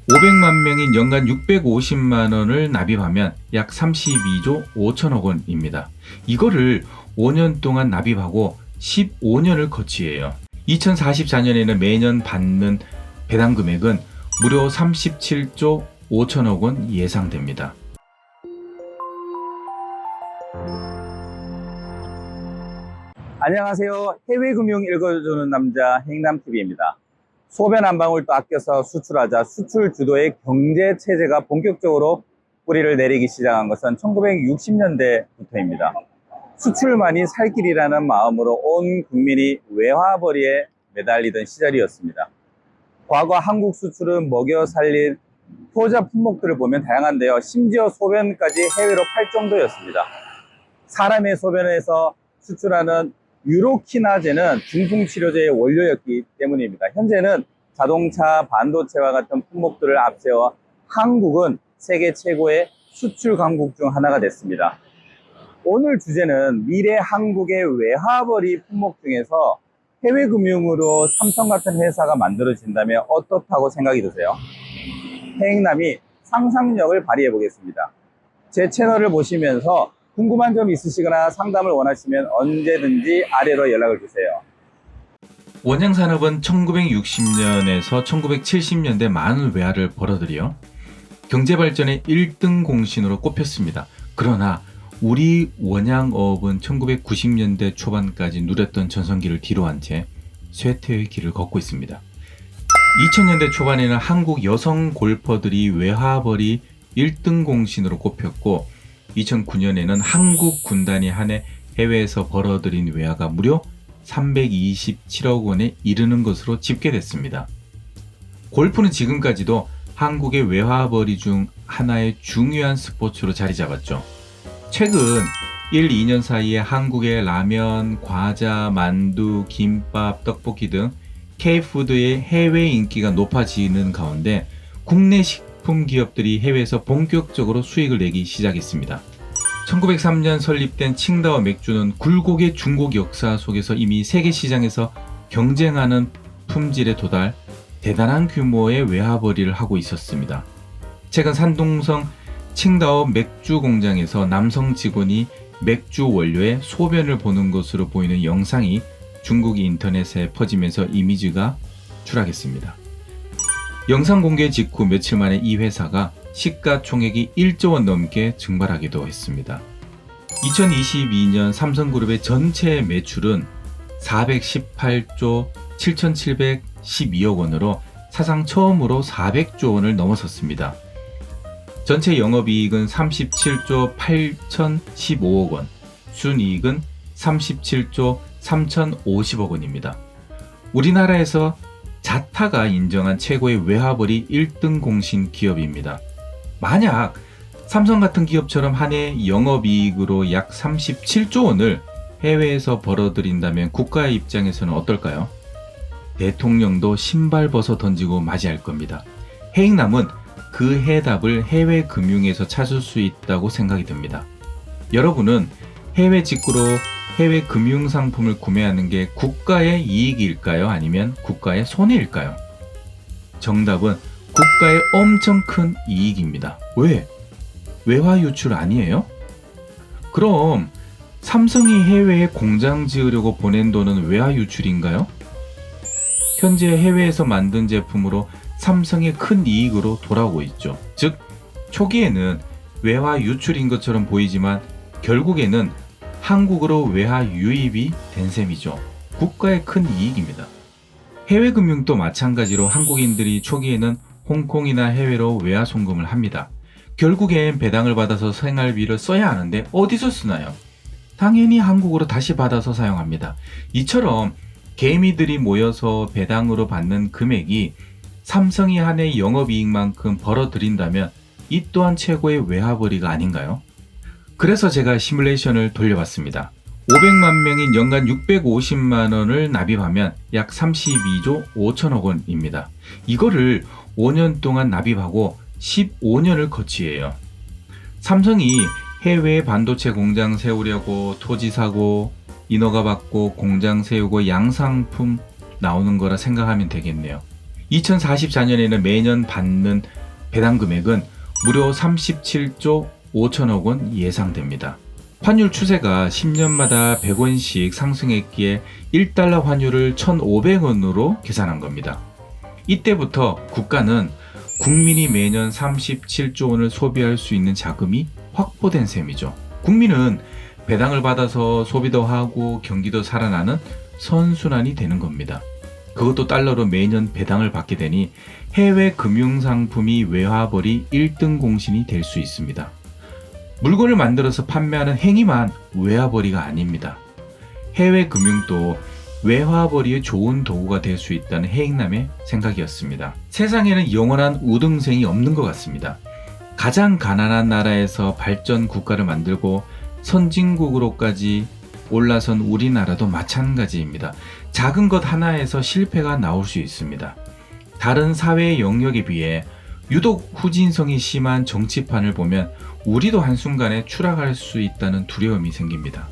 500만 명인 연간 650만 원을 납입하면 약 32조 5천억 원입니다. 이거를 5년 동안 납입하고 15년을 거치해요. 2044년에는 매년 받는 배당 금액은 무려 37조 5천억 원 예상됩니다. 안녕하세요. 해외금융 읽어주는 남자 행남TV입니다. 소변 한 방울도 아껴서 수출하자 수출 주도의 경제체제가 본격적으로 뿌리를 내리기 시작한 것은 1960년대부터입니다. 수출만이 살 길이라는 마음으로 온 국민이 외화벌이에 매달리던 시절이었습니다. 과거 한국 수출은 먹여 살린 효자 품목들을 보면 다양한데요. 심지어 소변까지 해외로 팔 정도였습니다. 사람의 소변에서 수출하는 유로키나제는 중풍치료제의 원료였기 때문입니다. 현재는 자동차, 반도체와 같은 품목들을 앞세워 한국은 세계 최고의 수출 강국 중 하나가 됐습니다. 오늘 주제는 미래 한국의 외화벌이 품목 중에서 해외금융으로 삼성 같은 회사가 만들어진다면 어떻다고 생각이 드세요? 해행남이 상상력을 발휘해 보겠습니다. 제 채널을 보시면서 궁금한 점 있으시거나 상담을 원하시면 언제든지 아래로 연락을 주세요. 원양산업은 1960년에서 1970년대 많은 외화를 벌어들여 경제발전의 1등 공신으로 꼽혔습니다. 그러나 우리 원양업은 1990년대 초반까지 누렸던 전성기를 뒤로한 채 쇠퇴의 길을 걷고 있습니다. 2000년대 초반에는 한국 여성 골퍼들이 외화벌이 1등 공신으로 꼽혔고 2009년에는 한국 군단이 한 해 해외에서 벌어들인 외화가 무려 327억 원에 이르는 것으로 집계됐습니다. 골프는 지금까지도 한국의 외화벌이 중 하나의 중요한 스포츠로 자리 잡았죠. 최근 1, 2년 사이에 한국의 라면, 과자, 만두, 김밥, 떡볶이 등 K푸드의 해외 인기가 높아지는 가운데 국내 식품 기업들이 해외에서 본격적으로 수익을 내기 시작했습니다. 1903년 설립된 칭다오 맥주는 굴곡의 중국 역사 속에서 이미 세계 시장에서 경쟁하는 품질에 도달 대단한 규모의 외화벌이를 하고 있었습니다. 최근 산동성 칭다오 맥주 공장에서 남성 직원이 맥주 원료에 소변을 보는 것으로 보이는 영상이 중국 인터넷에 퍼지면서 이미지가 추락했습니다. 영상 공개 직후 며칠 만에 이 회사가 시가총액이 1조 원 넘게 증발하기도 했습니다. 2022년 삼성그룹의 전체 매출은 418조 7,712억 원으로 사상 처음으로 400조 원을 넘어섰습니다. 전체 영업이익은 37조 8,015억 원, 순이익은 37조 3,050억 원입니다. 우리나라에서 자타가 인정한 최고의 외화벌이 1등 공신 기업입니다. 만약 삼성 같은 기업처럼 한 해 영업이익으로 약 37조 원을 해외에서 벌어들인다면 국가의 입장에서는 어떨까요? 대통령도 신발 벗어 던지고 맞이할 겁니다. 해익남은 그 해답을 해외 금융에서 찾을 수 있다고 생각이 듭니다. 여러분은 해외 직구로 해외 금융 상품을 구매하는 게 국가의 이익일까요? 아니면 국가의 손해일까요? 정답은 국가의 엄청 큰 이익입니다. 왜? 외화 유출 아니에요? 그럼 삼성이 해외에 공장 지으려고 보낸 돈은 외화 유출인가요? 현재 해외에서 만든 제품으로 삼성의 큰 이익으로 돌아오고 있죠. 즉, 초기에는 외화 유출인 것처럼 보이지만 결국에는 한국으로 외화 유입이 된 셈이죠. 국가의 큰 이익입니다. 해외 금융도 마찬가지로 한국인들이 초기에는 홍콩이나 해외로 외화 송금을 합니다. 결국엔 배당을 받아서 생활비를 써야 하는데 어디서 쓰나요? 당연히 한국으로 다시 받아서 사용합니다. 이처럼 개미들이 모여서 배당으로 받는 금액이 삼성이 한 해 영업이익만큼 벌어들인다면 이 또한 최고의 외화벌이가 아닌가요? 그래서 제가 시뮬레이션을 돌려봤습니다. 500만 명인 연간 650만 원을 납입하면 약 32조 5천억 원입니다. 이거를 5년 동안 납입하고 15년을 거치해요. 삼성이 해외에 반도체 공장 세우려고 토지 사고 인허가 받고 공장 세우고 양상품 나오는 거라 생각하면 되겠네요. 2044년에는 매년 받는 배당 금액은 무려 37조 5천억 원 예상됩니다. 환율 추세가 10년마다 100원씩 상승했기에 1달러 환율을 1,500원으로 계산한 겁니다. 이때부터 국가는 국민이 매년 37조 원을 소비할 수 있는 자금이 확보된 셈이죠. 국민은 배당을 받아서 소비도 하고 경기도 살아나는 선순환이 되는 겁니다. 그것도 달러로 매년 배당을 받게 되니 해외 금융상품이 외화벌이 1등 공신이 될 수 있습니다. 물건을 만들어서 판매하는 행위만 외화벌이가 아닙니다. 해외 금융도 외화벌이의 좋은 도구가 될 수 있다는 해익남의 생각이었습니다. 세상에는 영원한 우등생이 없는 것 같습니다. 가장 가난한 나라에서 발전 국가를 만들고 선진국으로까지 올라선 우리나라도 마찬가지입니다. 작은 것 하나에서 실패가 나올 수 있습니다. 다른 사회 영역에 비해 유독 후진성이 심한 정치판을 보면 우리도 한순간에 추락할 수 있다는 두려움이 생깁니다.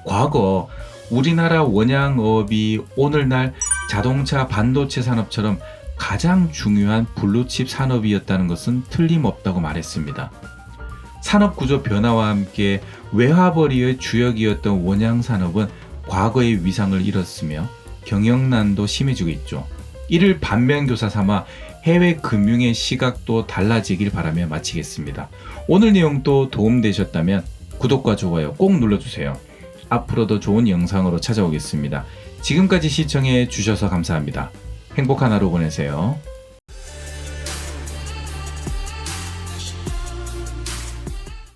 과거 우리나라 원양업이 오늘날 자동차 반도체 산업처럼 가장 중요한 블루칩 산업이었다는 것은 틀림없다고 말했습니다. 산업구조 변화와 함께 외화벌이의 주역이었던 원양산업은 과거의 위상을 잃었으며 경영난도 심해지고 있죠. 이를 반면교사 삼아 해외 금융의 시각도 달라지길 바라며 마치겠습니다. 오늘 내용도 도움되셨다면 구독과 좋아요 꼭 눌러주세요. 앞으로도 좋은 영상으로 찾아오겠습니다. 지금까지 시청해 주셔서 감사합니다. 행복한 하루 보내세요.